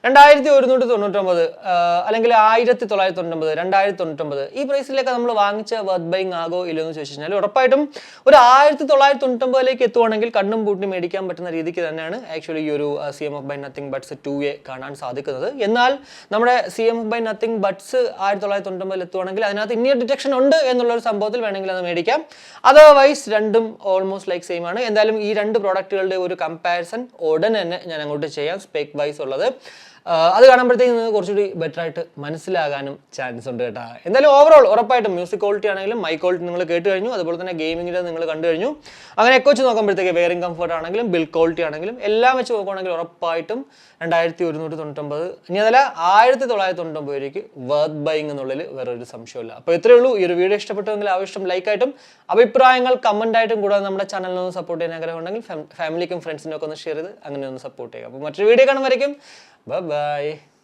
2199 അല്ലെങ്കിൽ 1999, 2099 ഈ പ്രൈസിലേക്ക് നമ്മൾ വാങ്ങിച്ച വർത്ത് ബൈങ് ആകോ ഇല്ലെന്ന് ചോദിച്ചു കഴിഞ്ഞാൽ ഉറപ്പായിട്ടും ഒരു 1999 എത്തുവാണെങ്കിൽ കണ്ണും പൂട്ടി മേടിക്കാൻ പറ്റുന്ന രീതിക്ക് തന്നെയാണ് ആക്ച്വലി ഈ ഒരു CMF by Nothing Buds 2A കാണാൻ സാധിക്കുന്നത്. എന്നാൽ നമ്മുടെ CMF by Nothing Buds 1999 എത്തുവാണെങ്കിൽ അതിനകത്ത് ഇനിയ ഡിറ്റക്ഷൻ ഉണ്ട് എന്നുള്ളൊരു സംഭവത്തിൽ വേണമെങ്കിൽ അത് മേടിക്കാം. അതർവൈസ് രണ്ടും ഓൾമോസ്റ്റ് ലൈക്ക് സെയിം ആണ്. എന്തായാലും ഈ രണ്ട് പ്രോഡക്റ്റുകളുടെ ഒരു കമ്പാരിസൺ ഉടൻ തന്നെ ഞാൻ അങ്ങോട്ട് ചെയ്യാം, സ്പെക് വൈസ് ഉള്ളത്. അത് കാണുമ്പോഴത്തേക്ക് നിങ്ങൾക്ക് കുറച്ചുകൂടി ബെറ്റർ ആയിട്ട് മനസ്സിലാകാനും ചാൻസ് ഉണ്ട് കേട്ടോ. എന്തായാലും ഓവറോൾ ഉറപ്പായിട്ടും മ്യൂസിക് ക്വാളിറ്റി ആണെങ്കിലും മൈക്ക് ക്വാളിറ്റി നിങ്ങൾ കേട്ട് കഴിഞ്ഞു, അതുപോലെ തന്നെ ഗെയിമിങ്ങിൻ്റെ നിങ്ങൾ കണ്ടു കഴിഞ്ഞു. അങ്ങനെ ഒക്കെ വെച്ച് നോക്കുമ്പോഴത്തേക്ക് വെയറിംഗ് കംഫർട്ട് ആണെങ്കിലും ബിൽഡ് ക്വാളിറ്റി ആണെങ്കിലും എല്ലാം വെച്ച് നോക്കുകയാണെങ്കിൽ ഉറപ്പായിട്ടും 2199 ഇനി അതല്ല 1999 വർത്ത് ബൈങ് എന്നുള്ളതിൽ വേറൊരു സംശയമില്ല. അപ്പോൾ ഇത്രയേ ഉള്ളൂ. ഈ ഒരു വീഡിയോ ഇഷ്ടപ്പെട്ടുവെങ്കിൽ ആവശ്യം ലൈക്കായിട്ടും അഭിപ്രായങ്ങൾ കമന്റ് ആയിട്ടും കൂടാതെ നമ്മുടെ ചാനലിനൊന്ന് സപ്പോർട്ട് ചെയ്യാൻ ആഗ്രഹമുണ്ടെങ്കിൽ ഫാമിലിക്കും ഫ്രണ്ട്സിനും ഒക്കെ ഒന്ന് ഷെയർ ചെയ്ത് അങ്ങനെ ഒന്ന് സപ്പോർട്ട് ചെയ്യുക. അപ്പോൾ മറ്റൊരു വീഡിയോ കാണുമ്പോഴേക്കും bye bye.